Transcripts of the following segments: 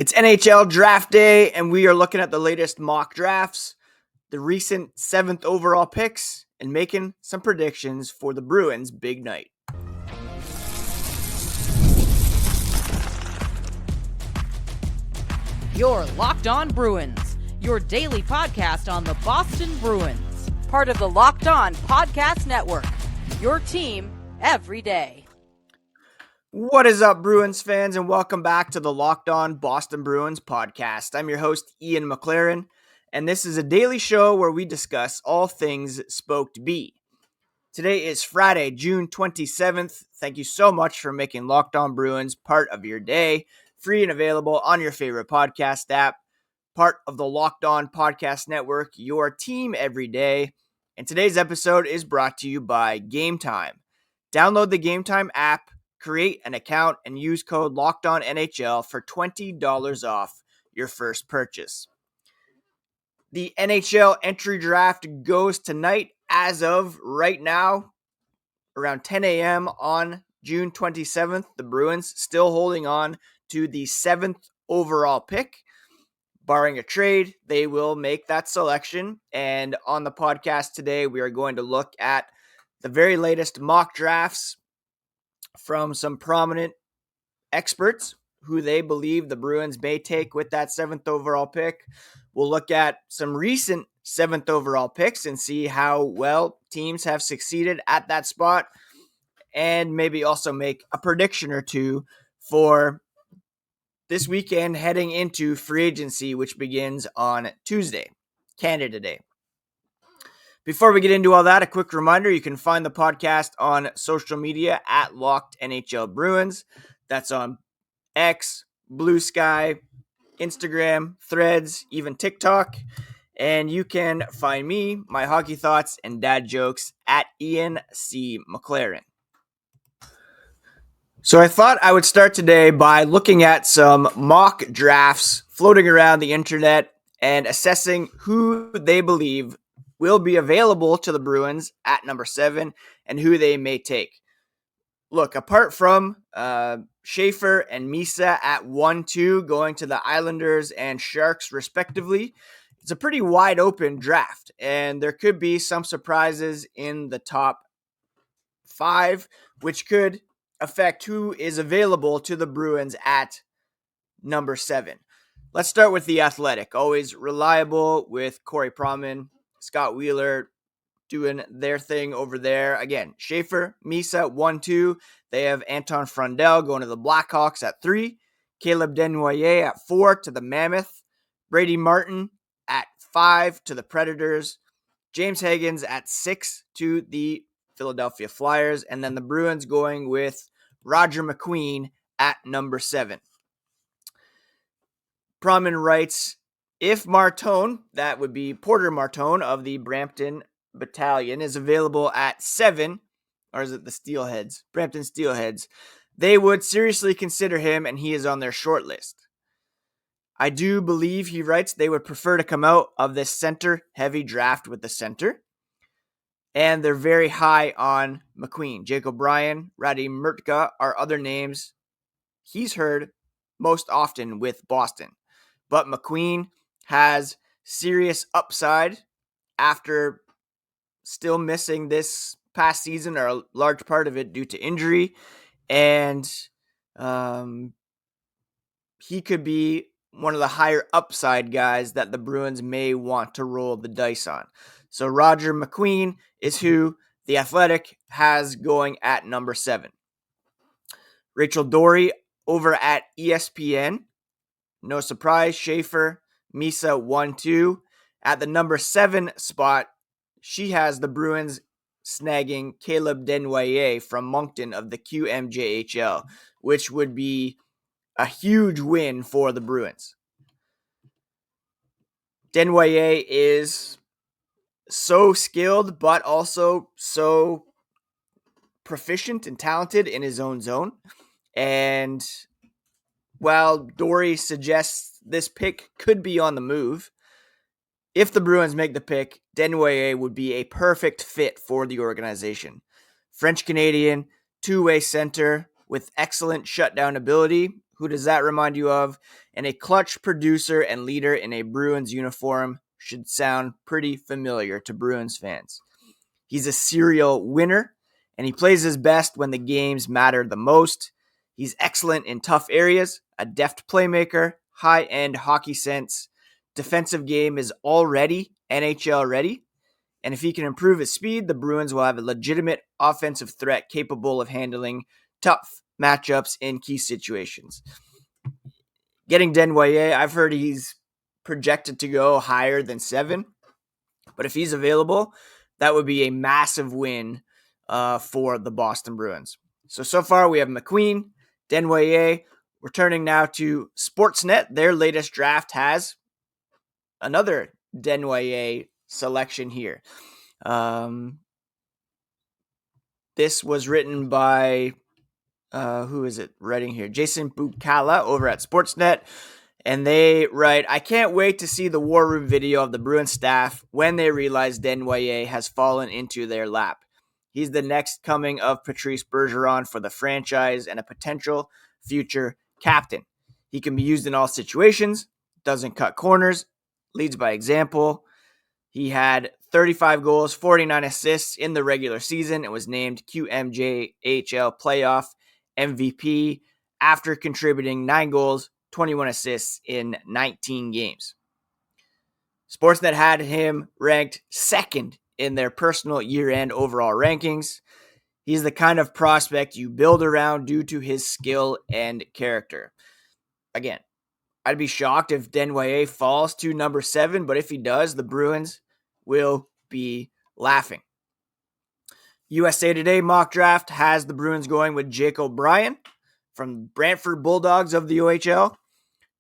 It's NHL Draft Day, and we are looking at the latest mock drafts, the recent 7th overall picks, and making some predictions for the Bruins' big night. You're Locked On Bruins, your daily podcast on the Boston Bruins, part of the Locked On Podcast Network, your team every day. What is up, Bruins fans, and welcome back to the Locked On Boston Bruins podcast. I'm your host, Ian McLaren, and this is a daily show where we discuss all things Spoked B. Today is Friday, June 27th. Thank you so much for making Locked On Bruins part of your day, free and available on your favorite podcast app, part of the Locked On Podcast Network, your team every day. And today's episode is brought to you by Gametime. Download the Gametime app, create an account, and use code LOCKEDONNHL for $20 off your first purchase. The NHL entry draft goes tonight as of right now, around 10 a.m. on June 27th. The Bruins still holding on to the 7th overall pick. Barring a trade, they will make that selection. And on the podcast today, we are going to look at the very latest mock drafts from some prominent experts who they believe the Bruins may take with that 7th overall pick. We'll look at some recent 7th overall picks and see how well teams have succeeded at that spot, and maybe also make a prediction or two for this weekend heading into free agency, which begins on Tuesday, Canada Day. Before we get into all that, a quick reminder, you can find the podcast on social media at Locked NHL Bruins. That's on X, Blue Sky, Instagram, Threads, even TikTok. And you can find me, my hockey thoughts, and dad jokes at Ian C. McLaren. So I thought I would start today by looking at some mock drafts floating around the internet and assessing who they believe will be available to the Bruins at number 7 and who they may take. Look, apart from Schaefer and Misa at 1-2 going to the Islanders and Sharks respectively, it's a pretty wide open draft, and there could be some surprises in the top 5, which could affect who is available to the Bruins at number 7. Let's start with The Athletic, always reliable with Corey Proman, Scott Wheeler doing their thing over there. Again, Schaefer, Misa, 1-2. They have Anton Frundell going to the Blackhawks at 3. Caleb Denoyer at 4 to the Mammoth. Brady Martin at 5 to the Predators. James Hagens at 6 to the Philadelphia Flyers. And then the Bruins going with Roger McQueen at number 7. Proman writes, if Martone, that would be Porter Martone of the Brampton Battalion, is available at 7, or is it the Steelheads? Brampton Steelheads. They would seriously consider him, and he is on their short list. I do believe, he writes, they would prefer to come out of this center-heavy draft with the center. And they're very high on McQueen. Jake O'Brien, Radi Murtka are other names he's heard most often with Boston. But McQueen has serious upside after still missing this past season, or a large part of it due to injury. And he could be one of the higher upside guys that the Bruins may want to roll the dice on. So Roger McQueen is who The Athletic has going at number 7. Rachel Dory over at ESPN. No surprise, Schaefer, Misa 1-2. At the number 7 spot, she has the Bruins snagging Caleb Denoyer from Moncton of the QMJHL, which would be a huge win for the Bruins. Denoyer is so skilled, but also so proficient and talented in his own zone. And while Dory suggests this pick could be on the move, if the Bruins make the pick, Denoyer would be a perfect fit for the organization. French-Canadian, two-way center with excellent shutdown ability, Who does that remind you of? And a clutch producer and leader in a Bruins uniform should sound pretty familiar to Bruins fans. He's a serial winner, and he plays his best when the games matter the most. He's excellent in tough areas, a deft playmaker, high-end hockey sense. Defensive game is already NHL ready, and if he can improve his speed, the Bruins will have a legitimate offensive threat capable of handling tough matchups in key situations. Getting Denoyer, I've heard he's projected to go higher than 7, but if he's available, that would be a massive win for the Boston Bruins. So far we have McQueen, Denoyer. We're turning now to Sportsnet. Their latest draft has another Denoyer selection here. This was written by, who is it writing here? Jason Bukala over at Sportsnet. And they write, I can't wait to see the war room video of the Bruins staff when they realize Denoyer has fallen into their lap. He's the next coming of Patrice Bergeron for the franchise and a potential future captain. He can be used in all situations, doesn't cut corners, leads by example. He had 35 goals, 49 assists in the regular season and was named QMJHL Playoff MVP after contributing 9 goals, 21 assists in 19 games. Sportsnet had him ranked second in their personal year-end overall rankings. He's the kind of prospect you build around due to his skill and character. Again, I'd be shocked if Denoyer falls to number 7, but if he does, the Bruins will be laughing. USA Today mock draft has the Bruins going with Jake O'Brien from Brantford Bulldogs of the OHL.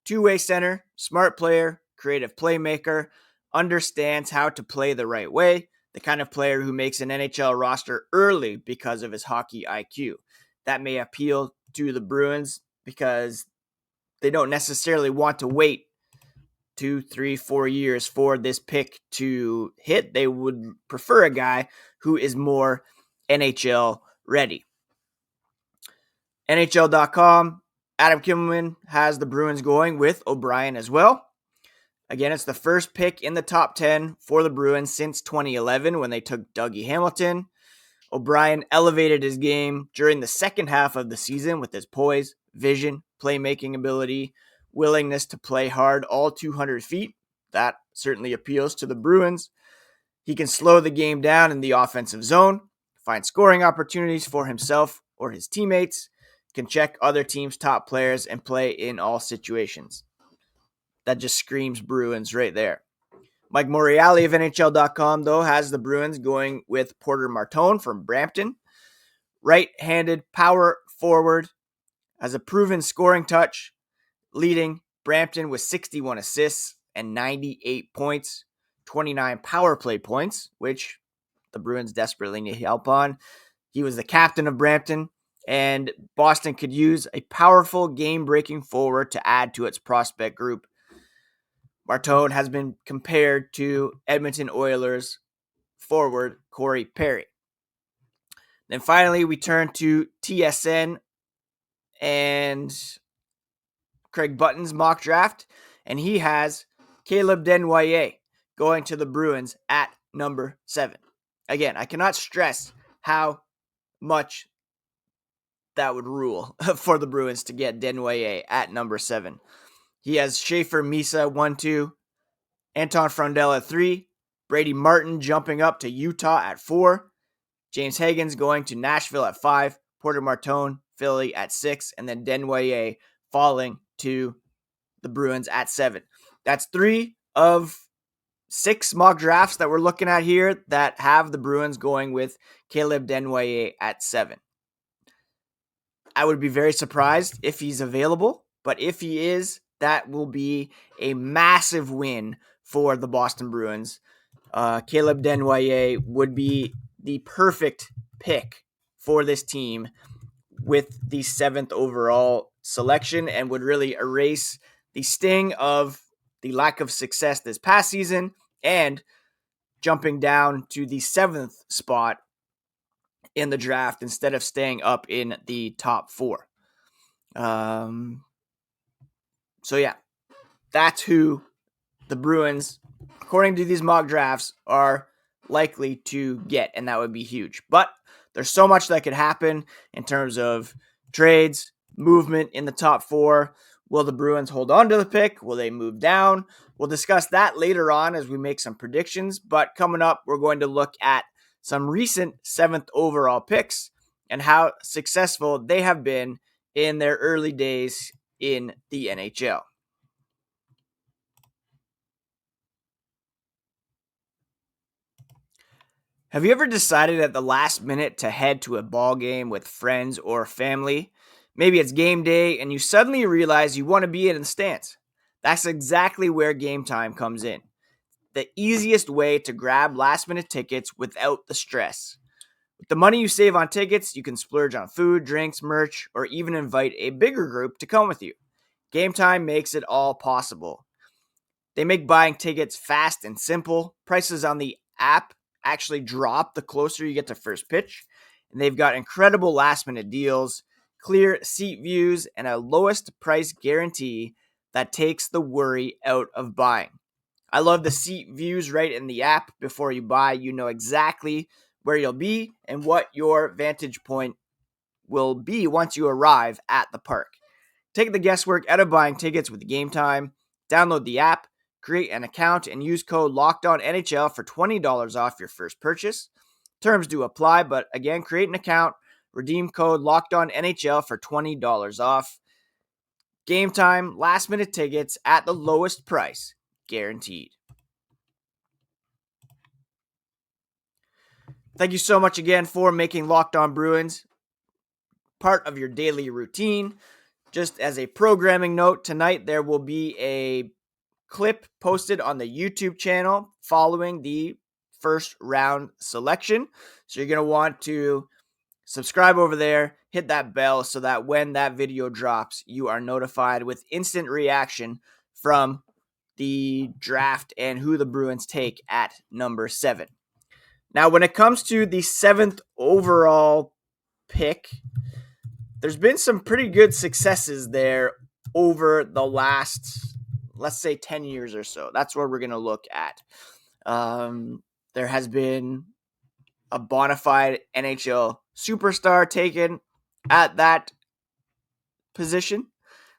Two-way center, smart player, creative playmaker, understands how to play the right way, the kind of player who makes an NHL roster early because of his hockey IQ. That may appeal to the Bruins because they don't necessarily want to wait 2, 3, 4 years for this pick to hit. They would prefer a guy who is more NHL ready. NHL.com, Adam Kimmelman has the Bruins going with O'Brien as well. Again, it's the first pick in the top 10 for the Bruins since 2011 when they took Dougie Hamilton. O'Brien elevated his game during the second half of the season with his poise, vision, playmaking ability, willingness to play hard all 200 feet. That certainly appeals to the Bruins. He can slow the game down in the offensive zone, find scoring opportunities for himself or his teammates, can check other teams' top players, and play in all situations. That just screams Bruins right there. Mike Morreale of NHL.com, though, has the Bruins going with Porter Martone from Brampton. Right-handed power forward, has a proven scoring touch, leading Brampton with 61 assists and 98 points, 29 power play points, which the Bruins desperately need help on. He was the captain of Brampton, and Boston could use a powerful game-breaking forward to add to its prospect group. Martone has been compared to Edmonton Oilers forward Corey Perry. Then finally, we turn to TSN and Craig Button's mock draft, and he has Caleb Denoyer going to the Bruins at number 7. Again, I cannot stress how much that would rule for the Bruins to get Denoyer at number 7. He has Schaefer Misa 1-2, Anton Frondell at 3, Brady Martin jumping up to Utah at 4, James Hagens going to Nashville at 5, Porter Martone, Philly at 6, and then Denoyer falling to the Bruins at 7. That's 3 of 6 mock drafts that we're looking at here that have the Bruins going with Caleb Denoyer at 7. I would be very surprised if he's available, but if he is, that will be a massive win for the Boston Bruins. Caleb Denoyer would be the perfect pick for this team with the 7th overall selection and would really erase the sting of the lack of success this past season and jumping down to the 7th spot in the draft instead of staying up in the top 4. So yeah, that's who the Bruins, according to these mock drafts, are likely to get, and that would be huge. But there's so much that could happen in terms of trades, movement in the top four. Will the Bruins hold on to the pick? Will they move down? We'll discuss that later on as we make some predictions. But coming up, we're going to look at some recent 7th overall picks and how successful they have been in their early days in the NHL. Have you ever decided at the last minute to head to a ball game with friends or family? Maybe it's game day and you suddenly realize you want to be in the stands. That's exactly where Gametime comes in. The easiest way to grab last minute tickets without the stress. With the money you save on tickets, you can splurge on food, drinks, merch, or even invite a bigger group to come with you. Gametime makes it all possible. They make buying tickets fast and simple. Prices on the app actually drop the closer you get to first pitch. And they've got incredible last minute deals, clear seat views, and a lowest price guarantee that takes the worry out of buying. I love the seat views right in the app. Before you buy, you know exactly where you'll be and what your vantage point will be once you arrive at the park. Take the guesswork out of buying tickets with Gametime. Download the app, create an account, and use code LOCKEDONNHL for $20 off your first purchase. Terms do apply, but again, create an account, redeem code LOCKEDONNHL for $20 off. Gametime, last minute tickets at the lowest price, guaranteed. Thank you so much again for making Locked On Bruins part of your daily routine. Just as a programming note, tonight there will be a clip posted on the YouTube channel following the first round selection. So you're going to want to subscribe over there, hit that bell so that when that video drops, you are notified with instant reaction from the draft and who the Bruins take at number 7. Now, when it comes to the 7th overall pick, there's been some pretty good successes there over the last, let's say, 10 years or so. That's what we're going to look at. There has been a bona fide NHL superstar taken at that position.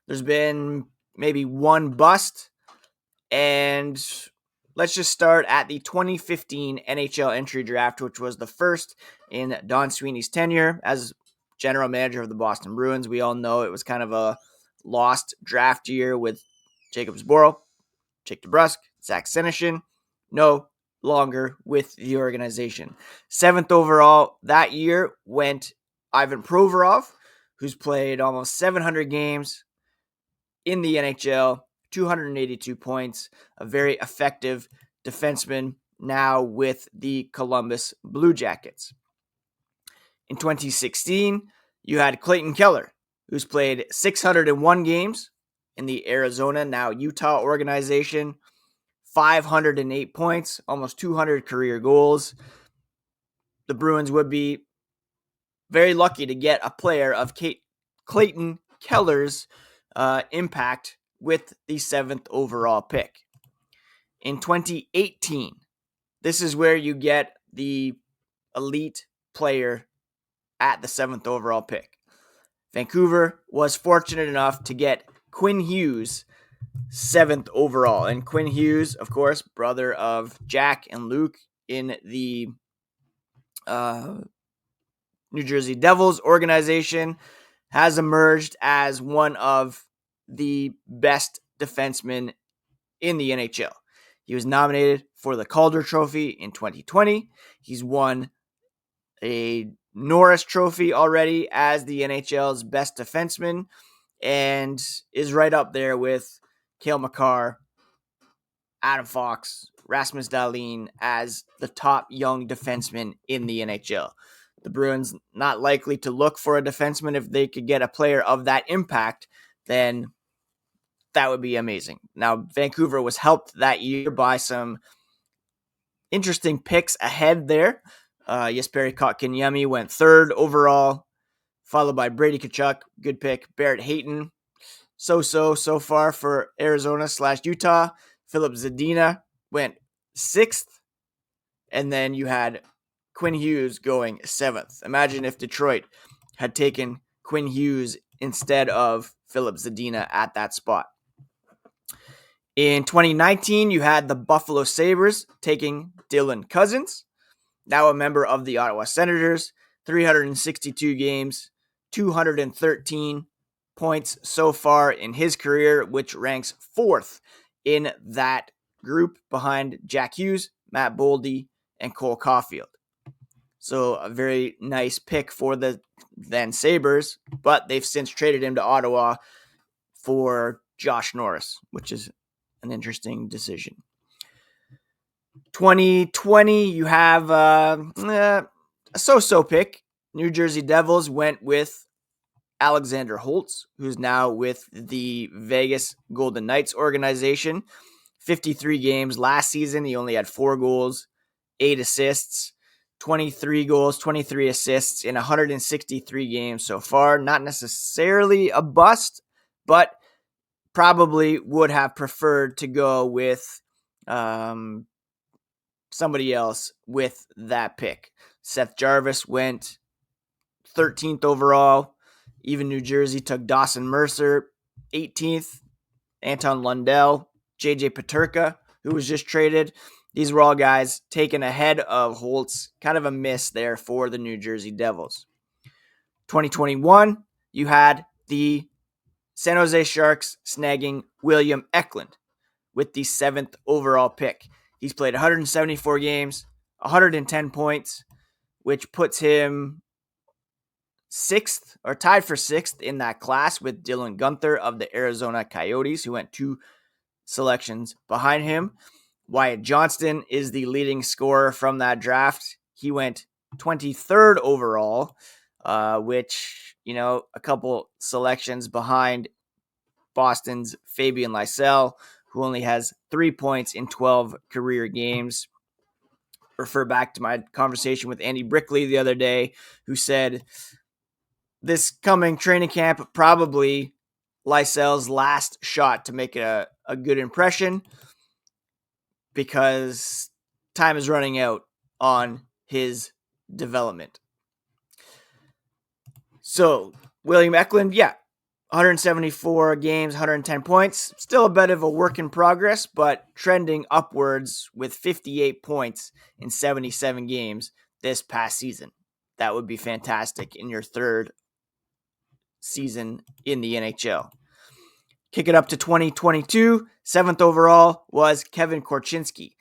There's been maybe one bust. And let's just start at the 2015 NHL entry draft, which was the first in Don Sweeney's tenure as general manager of the Boston Bruins. We all know it was kind of a lost draft year with Jacob Zboril, Jake DeBrusk, Zach Senyshyn, no longer with the organization. 7th overall that year went Ivan Provorov, who's played almost 700 games in the NHL, 282 points, a very effective defenseman now with the Columbus Blue Jackets. In 2016, you had Clayton Keller, who's played 601 games in the Arizona, now Utah organization, 508 points, almost 200 career goals. The Bruins would be very lucky to get a player of Clayton Keller's impact with the 7th overall pick. In 2018, this is where you get the elite player at the 7th overall pick. Vancouver was fortunate enough to get Quinn Hughes 7th overall. And Quinn Hughes, of course, brother of Jack and Luke in the New Jersey Devils organization, has emerged as one of the best defensemen in the NHL. He was nominated for the Calder Trophy in 2020. He's won a Norris Trophy already as the NHL's best defenseman and is right up there with Cale Makar, Adam Fox, Rasmus Dahlin as the top young defenseman in the NHL. The Bruins not likely to look for a defenseman. If they could get a player of that impact, then that would be amazing. Now, Vancouver was helped that year by some interesting picks ahead there. Jesperi Kotkaniemi went 3rd overall, followed by Brady Tkachuk, good pick, Barrett Hayton, so far for Arizona/Utah. Philip Zadina went 6th, and then you had Quinn Hughes going 7th. Imagine if Detroit had taken Quinn Hughes instead of Philip Zadina at that spot. In 2019, you had the Buffalo Sabres taking Dylan Cousins, now a member of the Ottawa Senators, 362 games, 213 points so far in his career, which ranks 4th in that group behind Jack Hughes, Matt Boldy, and Cole Caulfield. So a very nice pick for the then Sabres, but they've since traded him to Ottawa for Josh Norris, which is an interesting decision. 2020, you have a so-so pick. New Jersey Devils went with Alexander Holtz, who's now with the Vegas Golden Knights organization. 53 games last season. He only had 4 goals, 8 assists, 23 goals, 23 assists in 163 games so far. Not necessarily a bust, but probably would have preferred to go with somebody else with that pick. Seth Jarvis went 13th overall. Even New Jersey took Dawson Mercer, 18th. Anton Lundell, JJ Peterka, who was just traded. These were all guys taken ahead of Holtz. Kind of a miss there for the New Jersey Devils. 2021, you had the San Jose Sharks snagging William Eklund with the 7th overall pick. He's played 174 games, 110 points, which puts him 6th or tied for 6th in that class with Dylan Guenther of the Arizona Coyotes, who went 2 selections behind him. Wyatt Johnston is the leading scorer from that draft. He went 23rd overall, which, a couple selections behind Boston's Fabian Lysell, who only has 3 points in 12 career games. Refer back to my conversation with Andy Brickley the other day, who said this coming training camp, probably Lysell's last shot to make a good impression, because time is running out on his development. So, William Eklund, 174 games, 110 points. Still a bit of a work in progress, but trending upwards with 58 points in 77 games this past season. That would be fantastic in your 3rd season in the NHL. Kick it up to 2022. 7th overall was Kevin Korchinski.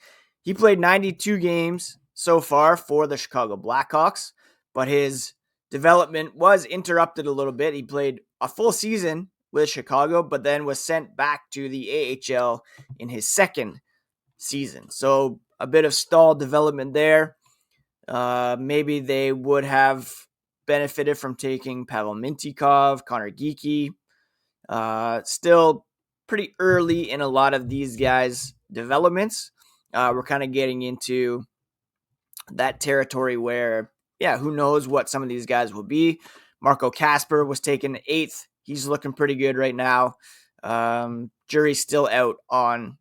He played 92 games so far for the Chicago Blackhawks, but his development was interrupted a little bit. He played a full season with Chicago, but then was sent back to the AHL in his 2nd season. So a bit of stalled development there. Maybe they would have benefited from taking Pavel Mintyukov, Connor Geekie. Still pretty early in a lot of these guys' developments. We're kind of getting into that territory where, who knows what some of these guys will be. Marco Kasper was taken 8th. He's looking pretty good right now. Jury's still out on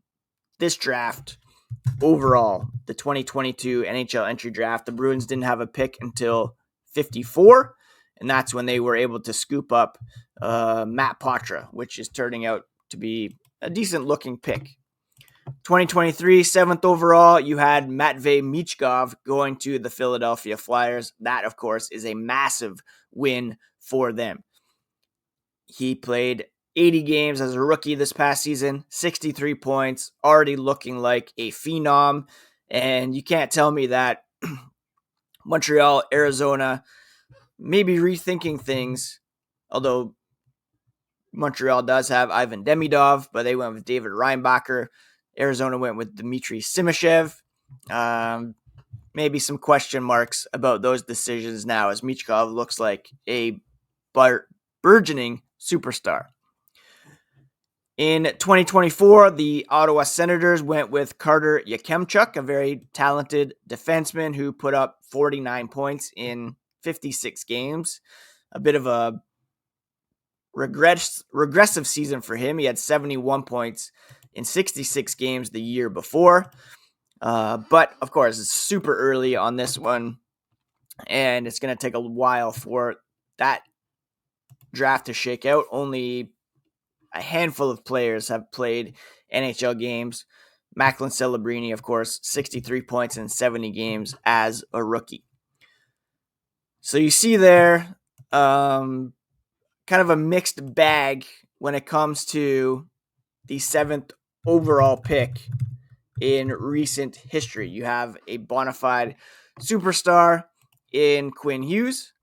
this draft. Overall, the 2022 NHL entry draft, the Bruins didn't have a pick until 54, and that's when they were able to scoop up Matt Poitras, which is turning out to be a decent-looking pick. 2023, 7th overall, you had Matvei Michkov going to the Philadelphia Flyers. That, of course, is a massive win for them. He played 80 games as a rookie this past season, 63 points, already looking like a phenom. And you can't tell me that Montreal, Arizona, maybe rethinking things, although Montreal does have Ivan Demidov, but they went with David Reinbacher. Arizona went with Dmitry Simashev. Maybe some question marks about those decisions now, as Michkov looks like a burgeoning superstar. In 2024, the Ottawa Senators went with Carter Yakchuk, a very talented defenseman who put up 49 points in 56 games. A bit of a regressive season for him. He had 71 points in 66 games the year before. But, of course, it's super early on this one, and it's going to take a while for that draft to shake out. Only a handful of players have played NHL games. Macklin Celebrini, of course, 63 points in 70 games as a rookie. So you see there kind of a mixed bag when it comes to the 7th overall pick in recent history. You have a bona fide superstar in Quinn Hughes.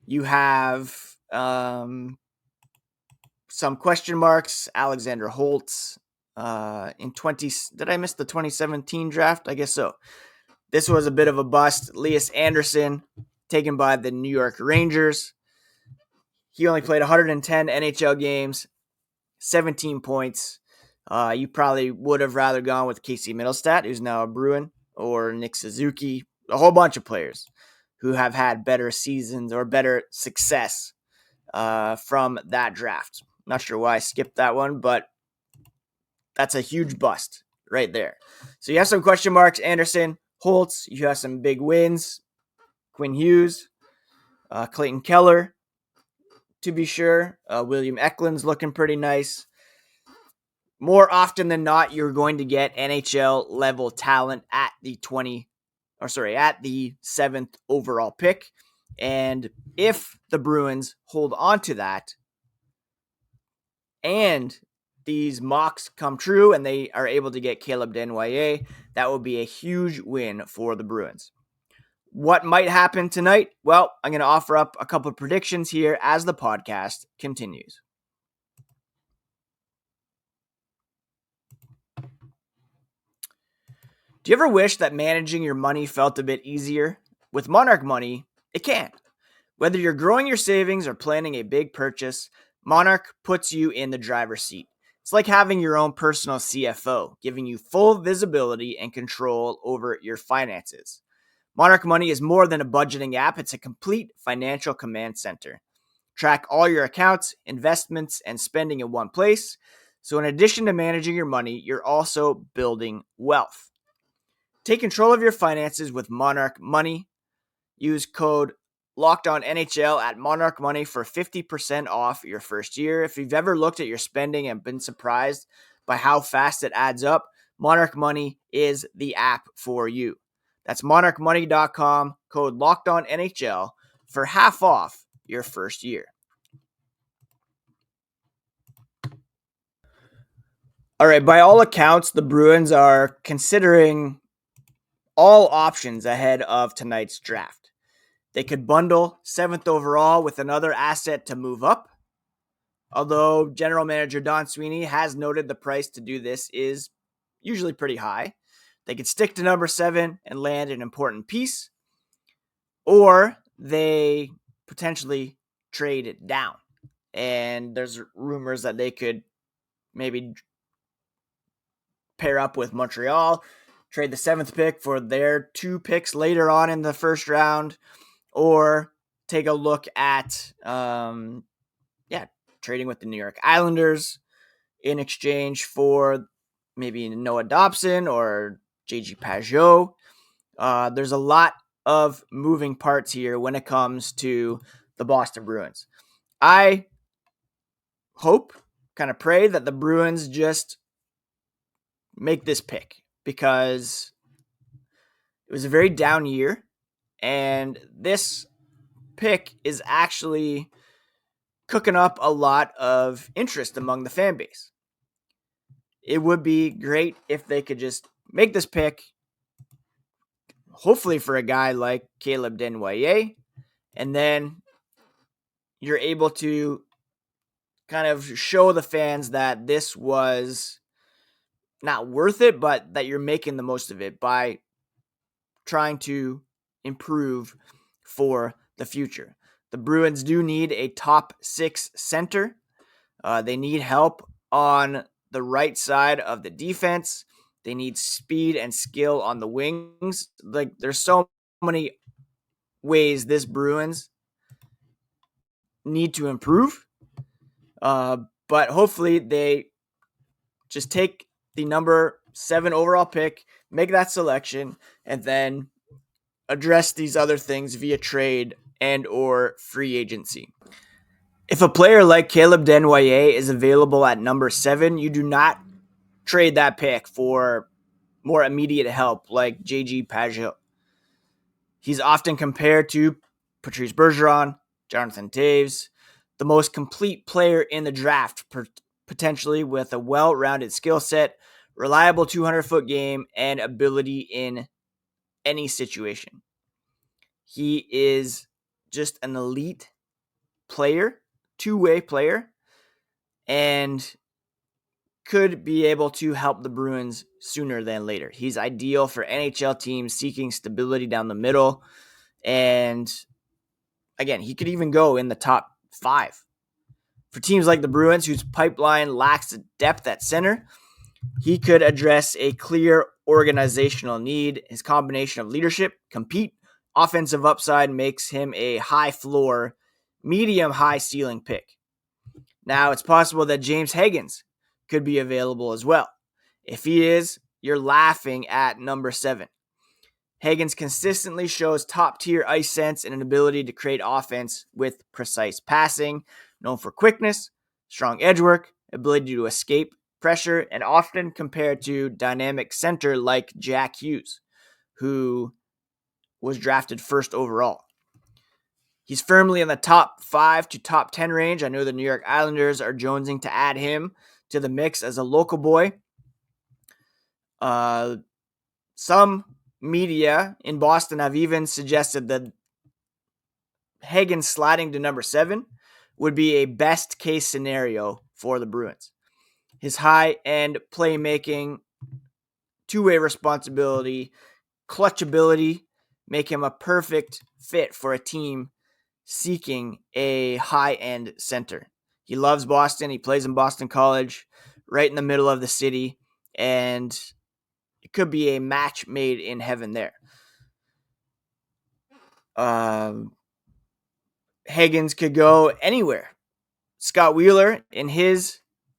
You have some question marks. Alexander Holtz in 20. Did I miss the 2017 draft? I guess so. This was a bit of a bust. Elias Anderson, taken by the New York Rangers. He only played 110 NHL games, 17 points. You probably would have rather gone with Casey Middlestat, who's now a Bruin, or Nick Suzuki, a whole bunch of players who have had better seasons or better success from that draft. Not sure why I skipped that one, but that's a huge bust right there. So you have some question marks. Anderson, Holtz, you have some big wins. Quinn Hughes, Clayton Keller, to be sure. William Eklund's looking pretty nice. More often than not, you're going to get NHL level talent at the 7th overall pick. And if the Bruins hold on to that and these mocks come true and they are able to get Caleb Denoyer, that will be a huge win for the Bruins. What might happen tonight? Well, I'm going to offer up a couple of predictions here as the podcast continues. Do you ever wish that managing your money felt a bit easier? With Monarch Money, it can. Whether you're growing your savings or planning a big purchase, Monarch puts you in the driver's seat. It's like having your own personal CFO, giving you full visibility and control over your finances. Monarch Money is more than a budgeting app. It's a complete financial command center. Track all your accounts, investments, and spending in one place. So in addition to managing your money, you're also building wealth. Take control of your finances with Monarch Money. Use code LOCKEDONNHL at Monarch Money for 50% off your first year. If you've ever looked at your spending and been surprised by how fast it adds up, Monarch Money is the app for you. That's monarchmoney.com, code LOCKEDONNHL for half off your first year. All right, by all accounts, the Bruins are considering all options ahead of tonight's draft. They could bundle 7th overall with another asset to move up, although general manager Don Sweeney has noted the price to do this is usually pretty high. They could stick to number 7 and land an important piece, or they potentially trade it down. And there's rumors that they could maybe pair up with Montreal, trade the 7th pick for their 2 picks later on in the first round, or take a look at trading with the New York Islanders in exchange for maybe Noah Dobson or JG Pajot. There's a lot of moving parts here when it comes to the Boston Bruins. I hope, kind of pray that the Bruins just make this pick, because it was a very down year, and this pick is actually cooking up a lot of interest among the fan base. It would be great if they could just make this pick, hopefully for a guy like Caleb Denoyer, and then you're able to kind of show the fans that this was not worth it, but that you're making the most of it by trying to improve for the future. The Bruins do need a top 6 center. They need help on the right side of the defense. They need speed and skill on the wings. Like, there's so many ways this Bruins need to improve. But hopefully they just take the number 7 overall pick, make that selection, and then address these other things via trade and or free agency. If a player like Caleb Denoyer is available at number 7, you do not trade that pick for more immediate help like J.G. Pageau. He's often compared to Patrice Bergeron, Jonathan Toews, the most complete player in the draft, potentially with a well-rounded skill set, reliable 200-foot game, and ability in any situation. He is just an elite player, two-way player, and could be able to help the Bruins sooner than later. He's ideal for NHL teams seeking stability down the middle. And again, he could even go in the top 5. For teams like the Bruins, whose pipeline lacks depth at center, he could address a clear organizational need. His combination of leadership, compete, offensive upside makes him a high floor, medium high ceiling pick. Now, it's possible that James Hagens could be available as well. If he is, you're laughing at number 7. Hagens consistently shows top-tier ice sense and an ability to create offense with precise passing, known for quickness, strong edge work, ability to escape pressure, and often compared to dynamic center like Jack Hughes, who was drafted first overall. He's firmly in the top 5 to top 10 range. I know the New York Islanders are jonesing to add him to the mix as a local boy. Some media in Boston have even suggested that Hagens sliding to number 7 would be a best case scenario for the Bruins. His high-end playmaking, two-way responsibility, clutch ability make him a perfect fit for a team seeking a high-end center. He loves Boston. He plays in Boston College, right in the middle of the city, and it could be a match made in heaven there. Hagens could go anywhere. Scott Wheeler, in his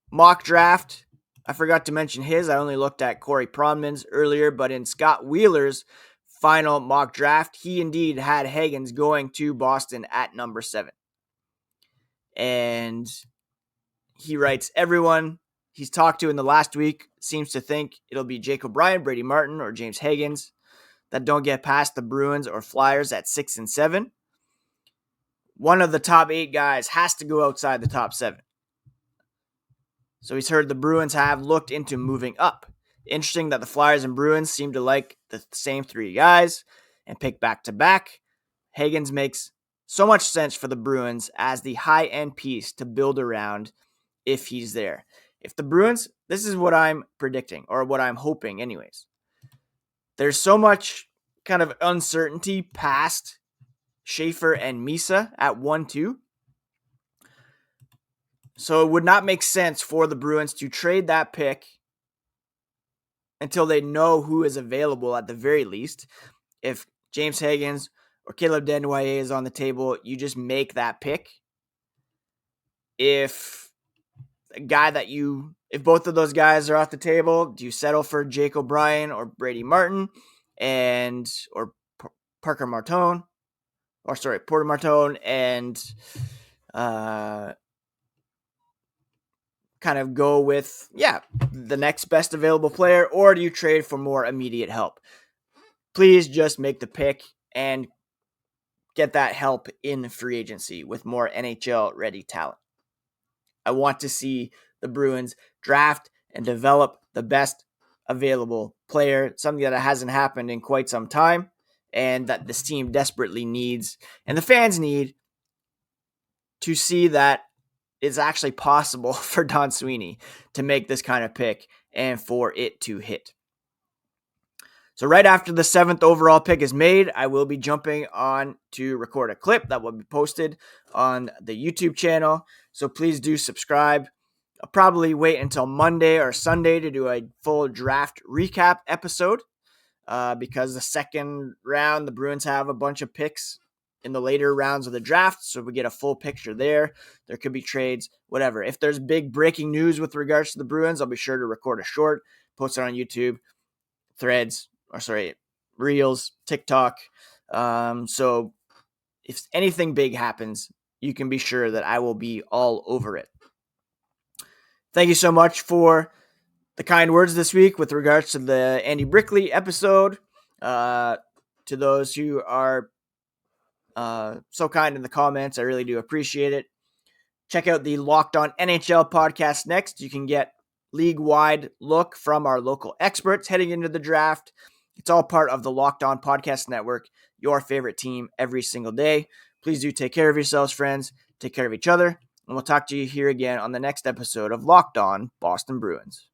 mock draft, I forgot to mention his. I only looked at Corey Pronman's earlier, but in Scott Wheeler's final mock draft, he indeed had Hagens going to Boston at number 7. And he writes, everyone he's talked to in the last week seems to think it'll be Jake O'Brien, Brady Martin, or James Hagens that don't get past the Bruins or Flyers at 6 and 7. One of the top 8 guys has to go outside the top 7. So he's heard the Bruins have looked into moving up. Interesting that the Flyers and Bruins seem to like the same 3 guys and pick back-to-back. Hagens makes so much sense for the Bruins as the high-end piece to build around if he's there. If the Bruins, this is what I'm predicting, or what I'm hoping anyways. There's so much kind of uncertainty past Schaefer and Misa at 1-2. So it would not make sense for the Bruins to trade that pick until they know who is available at the very least. If James Hagens or Caleb Denoyer is on the table, you just make that pick. If both of those guys are off the table, do you settle for Jake O'Brien or Brady Martin or Porter Martone and kind of go with, the next best available player, or do you trade for more immediate help? Please just make the pick and get that help in free agency with more NHL-ready talent. I want to see the Bruins draft and develop the best available player, something that hasn't happened in quite some time, and that this team desperately needs, and the fans need, to see that it's actually possible for Don Sweeney to make this kind of pick and for it to hit. So right after the 7th overall pick is made, I will be jumping on to record a clip that will be posted on the YouTube channel. So please do subscribe. I'll probably wait until Monday or Sunday to do a full draft recap episode because the second round, the Bruins have a bunch of picks in the later rounds of the draft, so we get a full picture there. There could be trades, whatever. If there's big breaking news with regards to the Bruins, I'll be sure to record a short, post it on YouTube, Reels, TikTok. So if anything big happens, you can be sure that I will be all over it. Thank you so much for the kind words this week with regards to the Andy Brickley episode. To those who are so kind in the comments, I really do appreciate it. Check out the Locked On NHL podcast next. You can get league-wide look from our local experts heading into the draft. It's all part of the Locked On Podcast Network, your favorite team every single day. Please do take care of yourselves, friends. Take care of each other. And we'll talk to you here again on the next episode of Locked On Boston Bruins.